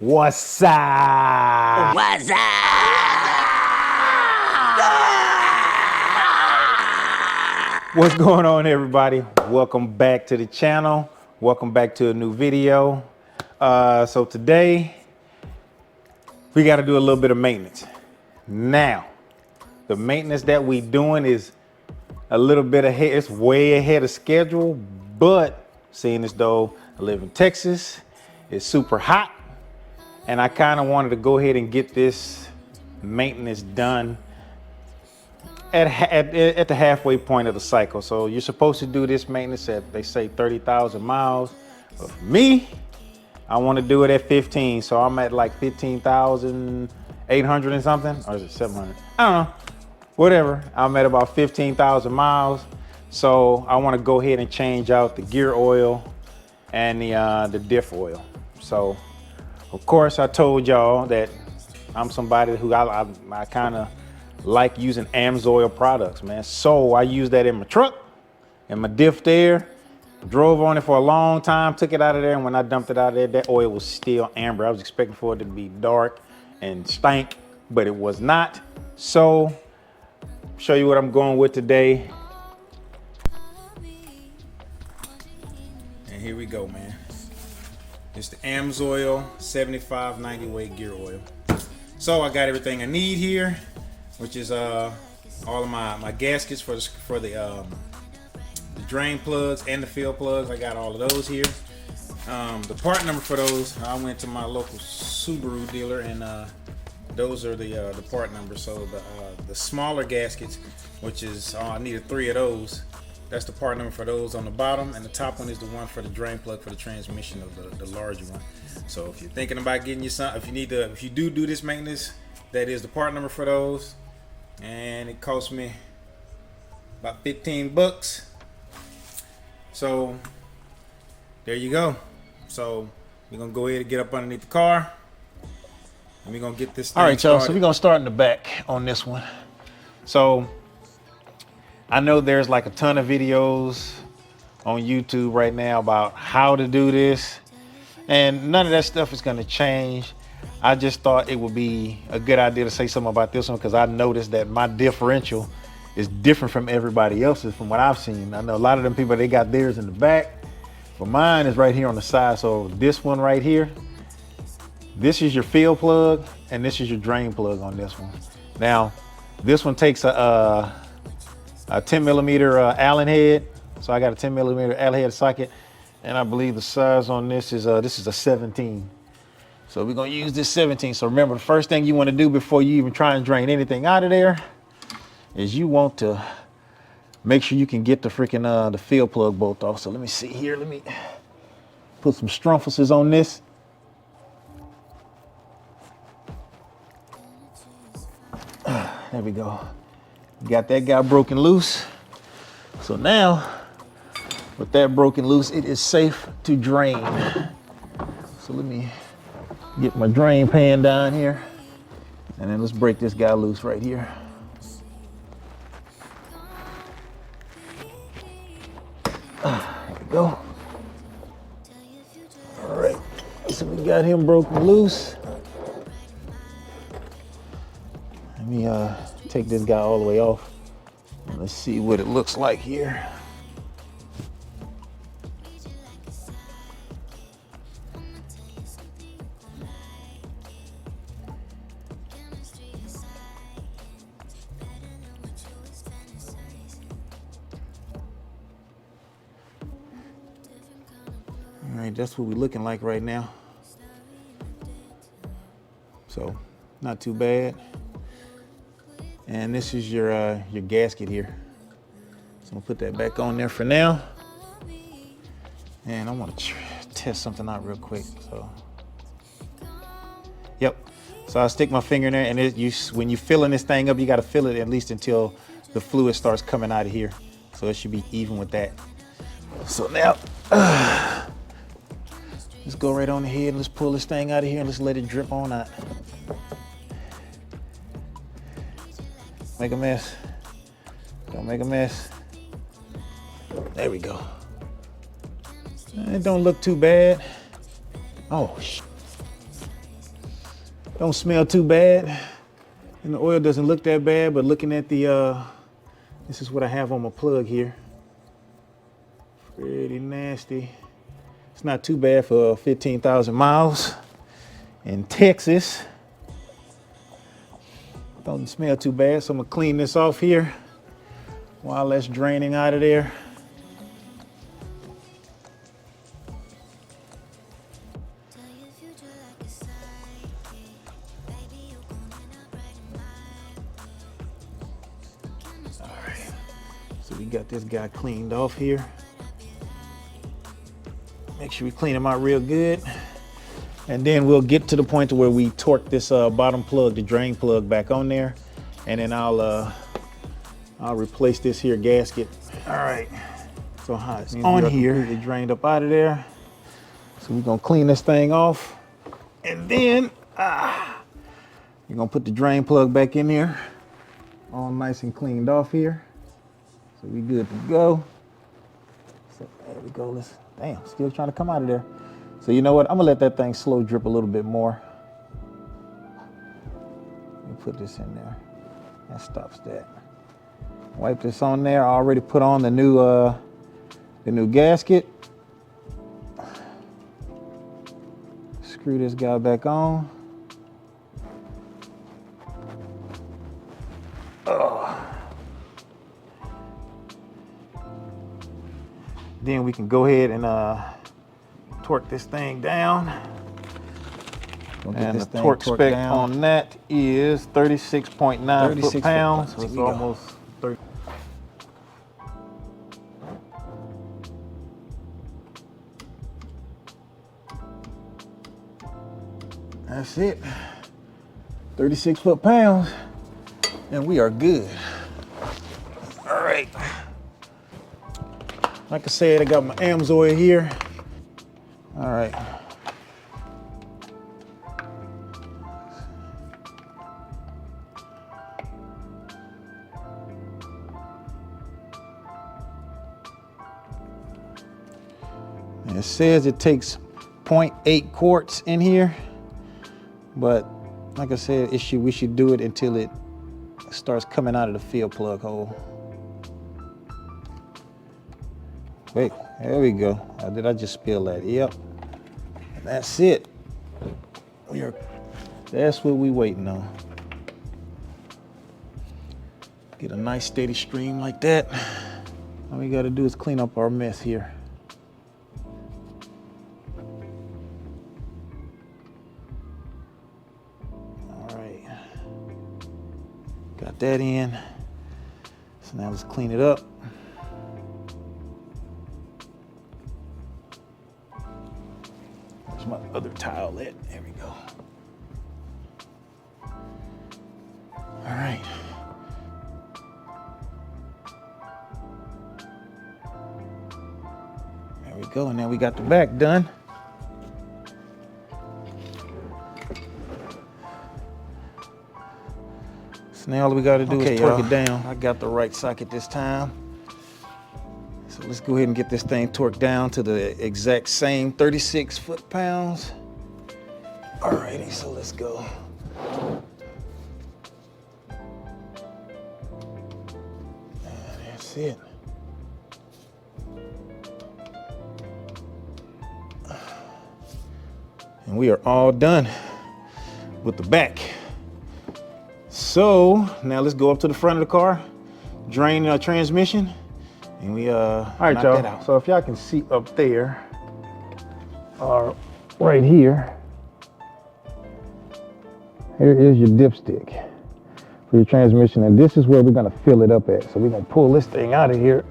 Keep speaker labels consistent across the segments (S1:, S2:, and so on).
S1: What's up?
S2: What's up?
S1: What's going on, everybody? Welcome back to the channel. Welcome back to a new video. So today we got to do a little bit of maintenance. Now, the maintenance that we doing is a little bit ahead. It's way ahead of schedule, but seeing as though I live in Texas, it's super hot, and I kind of wanted to go ahead and get this maintenance done at the halfway point of the cycle. So you're supposed to do this maintenance at, they say, 30,000 miles. But for me, I want to do it at 15. So I'm at like 15,800 and something, or is it 700? I don't know. Whatever. I'm at about 15,000 miles. So I want to go ahead and change out the gear oil and the diff oil. So of course I told y'all that I'm somebody who I kind of like using Amsoil products, man. So I used that in my truck and my diff there, drove on it for a long time, took it out of there, and when I dumped it out of there, that oil was still amber. I was expecting for it to be dark and stank, but it was not. So show you what I'm going with today. And here we go, man. It's the Amsoil 7590 weight gear oil. So I got everything I need here, which is all of my gaskets for the drain plugs and the fill plugs. I got all of those here. The part number for those, I went to my local Subaru dealer, and those are the part numbers. So the smaller gaskets, which is I needed 3 of those. That's the part number for those on the bottom, and the top one is the one for the drain plug for the transmission of the larger one. So if you're thinking about getting you some, if you do this maintenance, that is the part number for those, and it cost me about 15 bucks. So there you go. So we're gonna go ahead and get up underneath the car, and we're gonna get this thing. All right, y'all. So we're gonna start in the back on this one. So I know there's like a ton of videos on YouTube right now about how to do this, and none of that stuff is gonna change. I just thought it would be a good idea to say something about this one, because I noticed that my differential is different from everybody else's from what I've seen. I know a lot of them people, they got theirs in the back, but mine is right here on the side. So this one right here, this is your fill plug, and this is your drain plug on this one. Now, this one takes a 10 millimeter Allen head. So I got a 10 millimeter Allen head socket, and I believe the size on this is a 17. So we're gonna use this 17. So remember, the first thing you wanna do before you even try and drain anything out of there is you want to make sure you can get the freaking the fill plug bolt off. So let me see here. Let me put some strumpfuses on this. There we go. Got that guy broken loose. So now, with that broken loose, it is safe to drain. So let me get my drain pan down here, and then let's break this guy loose right here. There we go. All right, so we got him broken loose. Let me take this guy all the way off. Let's see what it looks like here. All right, that's what we're looking like right now. So, not too bad. And this is your gasket here. So I'll put that back on there for now. And I want to test something out real quick. So, yep. So I'll stick my finger in there, and when you're filling this thing up, you got to fill it at least until the fluid starts coming out of here. So it should be even with that. So now, let's go right on ahead and let's pull this thing out of here and let's let it drip on out. Make a mess. Don't make a mess. There we go. It don't look too bad. Oh, Don't smell too bad. And the oil doesn't look that bad, but looking at the, this is what I have on my plug here. Pretty nasty. It's not too bad for 15,000 miles in Texas. Don't smell too bad, so I'm gonna clean this off here while that's draining out of there. All right, so we got this guy cleaned off here. Make sure we clean him out real good. And then we'll get to the point to where we torque this bottom plug, the drain plug, back on there. And then I'll replace this here gasket. All right, so it's on here. Completely drained up out of there. So we're gonna clean this thing off. And then you're gonna put the drain plug back in there. All nice and cleaned off here. So we good to go. So there we go. Damn, still trying to come out of there. So you know what? I'm gonna let that thing slow drip a little bit more. Let me put this in there. That stops that. Wipe this on there. I already put on the new gasket. Screw this guy back on. Then we can go ahead and torque this thing down. And the torque spec on that is 36.9 foot-pounds. So it's almost 30. That's it. 36 foot-pounds. And we are good. All right. Like I said, I got my Amsoil here. All right. And it says it takes 0.8 quarts in here, but like I said, we should do it until it starts coming out of the fill plug hole. Wait, there we go. Did I just spill that? Yep. That's it. That's what we waiting on. Get a nice steady stream like that. All we gotta do is clean up our mess here. All right. Got that in. So now let's clean it up. My other towel lit. There we go. All right. There we go. And now we got the back done. So now all we got to do is torque it down. I got the right socket this time. So let's go ahead and get this thing torqued down to the exact same 36 foot-pounds. Alrighty, so let's go. That's it. And we are all done with the back. So now let's go up to the front of the car, drain our transmission. And we all right, y'all. So if y'all can see up there, right here, here is your dipstick for your transmission, and this is where we're gonna fill it up at. So we're gonna pull this thing out of here.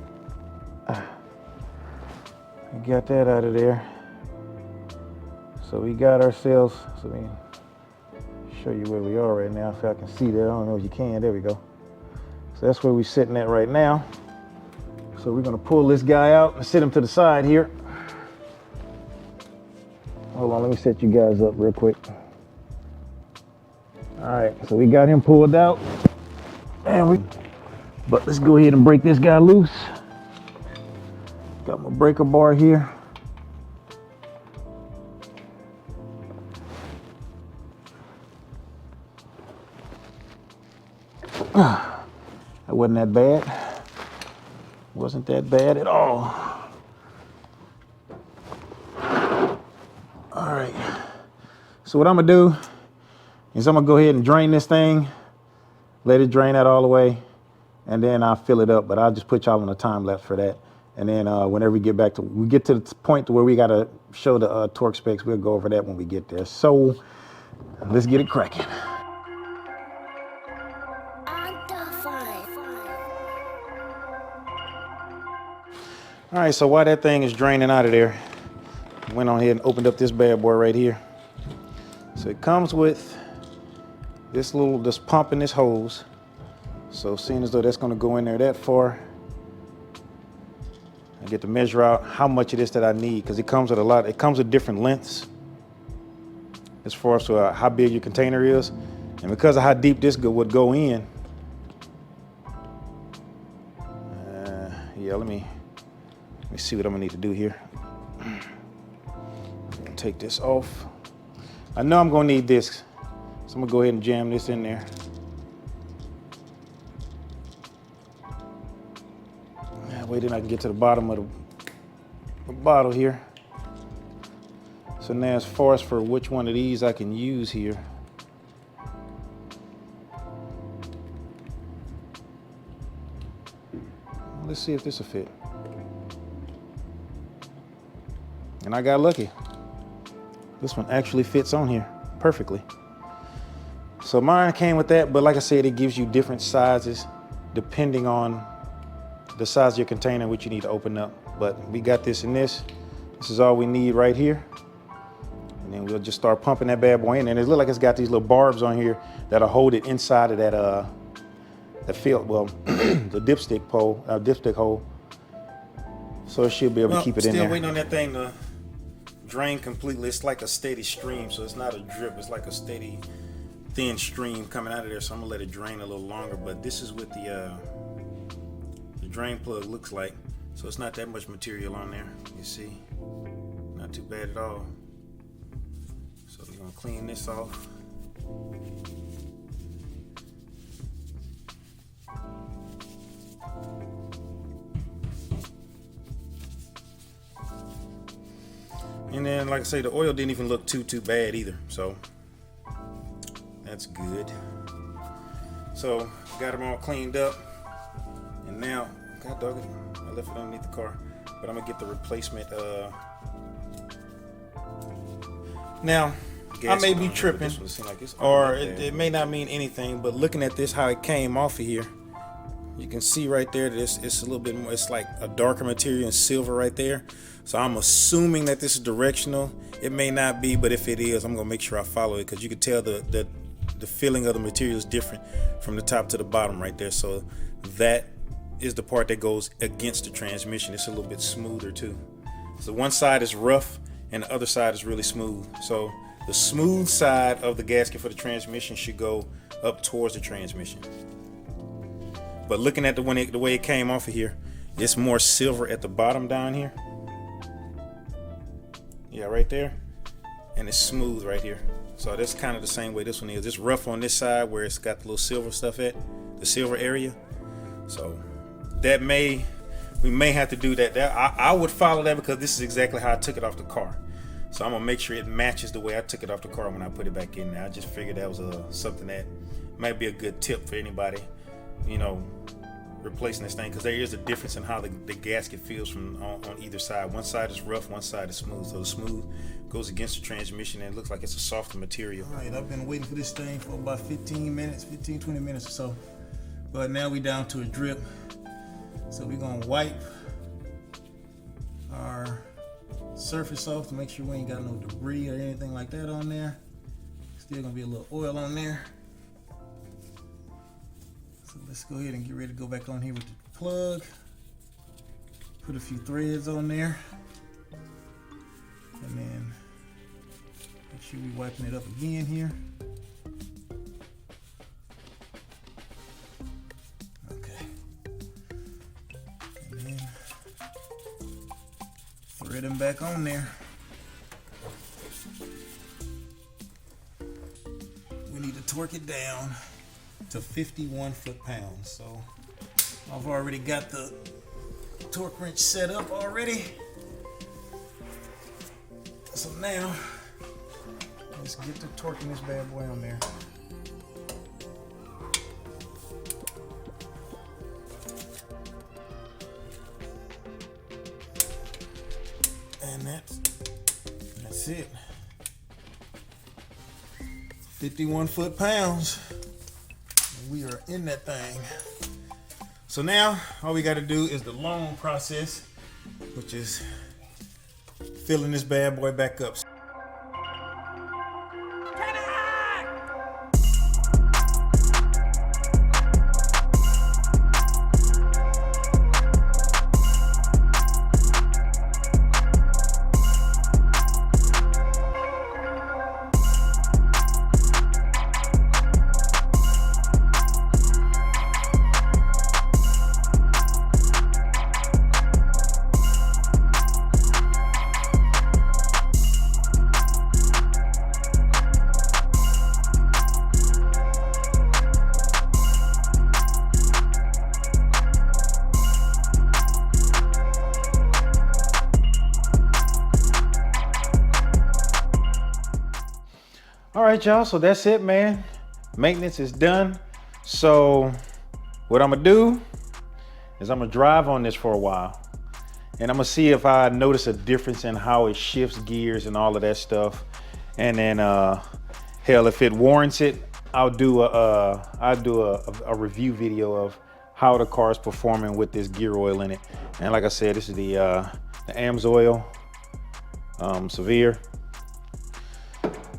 S1: Got that out of there. So we got ourselves. So we show you where we are right now, so I can see that. I don't know if you can. There we go. So that's where we're sitting at right now. So we're gonna pull this guy out and sit him to the side here. Hold on, let me set you guys up real quick. All right, so we got him pulled out. But let's go ahead and break this guy loose. Got my breaker bar here. That wasn't that bad. Wasn't that bad at all. All right. So what I'm gonna do is I'm gonna go ahead and drain this thing, let it drain out all the way, and then I'll fill it up. But I'll just put y'all on a time lapse for that. And then whenever we get to the point to where we gotta show the torque specs, we'll go over that when we get there. So let's get it cracking. All right, so while that thing is draining out of there, I went on ahead and opened up this bad boy right here. So it comes with this pump and this hose. So seeing as though that's gonna go in there that far, I get to measure out how much it is that I need, because it comes with a lot. It comes with different lengths as far as how big your container is. And because of how deep this would go in, yeah, let me see what I'm gonna need to do here. I'm gonna take this off. I know I'm gonna need this, so I'm gonna go ahead and jam this in there. That way then I can get to the bottom of the bottle here. So now as far as for which one of these I can use here, let's see if this will fit. And I got lucky. This one actually fits on here perfectly. So mine came with that, but like I said, it gives you different sizes depending on the size of your container, which you need to open up. But we got this and this. This is all we need right here. And then we'll just start pumping that bad boy in. And it looks like it's got these little barbs on here that'll hold it inside of that field, well, the dipstick hole. So it should be able to keep it in there. Still waiting on that thing to drain completely. It's like a steady stream, so it's not a drip. It's like a steady, thin stream coming out of there. So I'm gonna let it drain a little longer. But this is what the drain plug looks like. So it's not that much material on there. You see, not too bad at all. So we're gonna clean this off. And then, like I say, the oil didn't even look too bad either, so that's good. So got them all cleaned up, and now, God dog it, I left it underneath the car, but I'm gonna get the replacement. Now, I may be tripping, or it may not mean anything, but looking at this, how it came off of here, you can see right there that it's a little bit more, it's like a darker material and silver right there. So I'm assuming that this is directional. It may not be, but if it is, I'm gonna make sure I follow it, because you can tell the feeling of the material is different from the top to the bottom right there. So that is the part that goes against the transmission. It's a little bit smoother too. So one side is rough and the other side is really smooth. So the smooth side of the gasket for the transmission should go up towards the transmission. But looking at the way it came off of here, it's more silver at the bottom down here. Yeah, right there. And it's smooth right here. So that's kind of the same way this one is. It's rough on this side where it's got the little silver stuff at, the silver area. So that we may have to do that. I would follow that, because this is exactly how I took it off the car. So I'm gonna make sure it matches the way I took it off the car when I put it back in there. I just figured that was something that might be a good tip for anybody, you know, replacing this thing, because there is a difference in how the gasket feels from on either side. One side is rough, one side is smooth. So the smooth goes against the transmission and it looks like it's a softer material. All right, I've been waiting for this thing for about 20 minutes or so. But now we down to a drip. So we're gonna wipe our surface off to make sure we ain't got no debris or anything like that on there. Still gonna be a little oil on there. So let's go ahead and get ready to go back on here with the plug. Put a few threads on there. And then make sure we wiping it up again here. Okay. And then thread them back on there. We need to torque it down. to 51 foot-pounds. So I've already got the torque wrench set up already. So now let's get to torquing this bad boy on there. And that's it. 51 foot-pounds. We are in that thing. So now all we got to do is the long process, which is filling this bad boy back up. All right, y'all, so that's it, man. Maintenance is done. So what I'm gonna do is I'm gonna drive on this for a while, and I'm gonna see if I notice a difference in how it shifts gears and all of that stuff. And then hell, if it warrants it, I'll do a review video of how the car is performing with this gear oil in it. And like I said, this is the Amsoil Severe.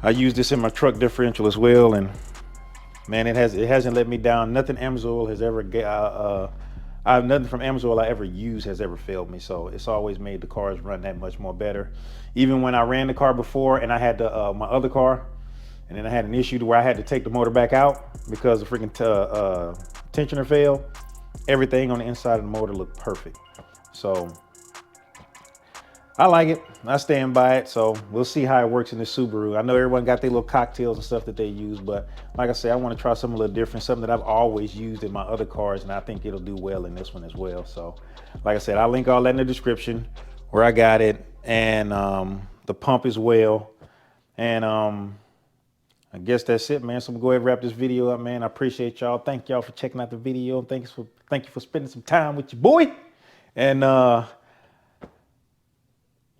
S1: I use this in my truck differential as well, and man, it hasn't let me down. Nothing Amsoil has ever nothing from Amsoil I ever used has ever failed me. So it's always made the cars run that much more better. Even when I ran the car before and I had my other car, and then I had an issue to where I had to take the motor back out because the freaking tensioner failed, everything on the inside of the motor looked perfect. So I like it. I stand by it. So we'll see how it works in the Subaru. I know everyone got their little cocktails and stuff that they use, but like I said, I want to try something a little different, something that I've always used in my other cars, and I think it'll do well in this one as well. So like I said, I'll link all that in the description where I got it, and the pump as well. And I guess that's it, man. So I'm gonna go ahead and wrap this video up, man. I appreciate y'all. Thank y'all for checking out the video. Thank you for spending some time with your boy. And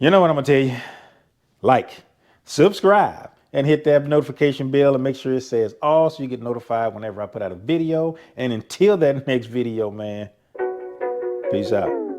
S1: you know what I'm gonna tell you? Like, subscribe, and hit that notification bell, and make sure it says all so you get notified whenever I put out a video. And until that next video, man, peace out.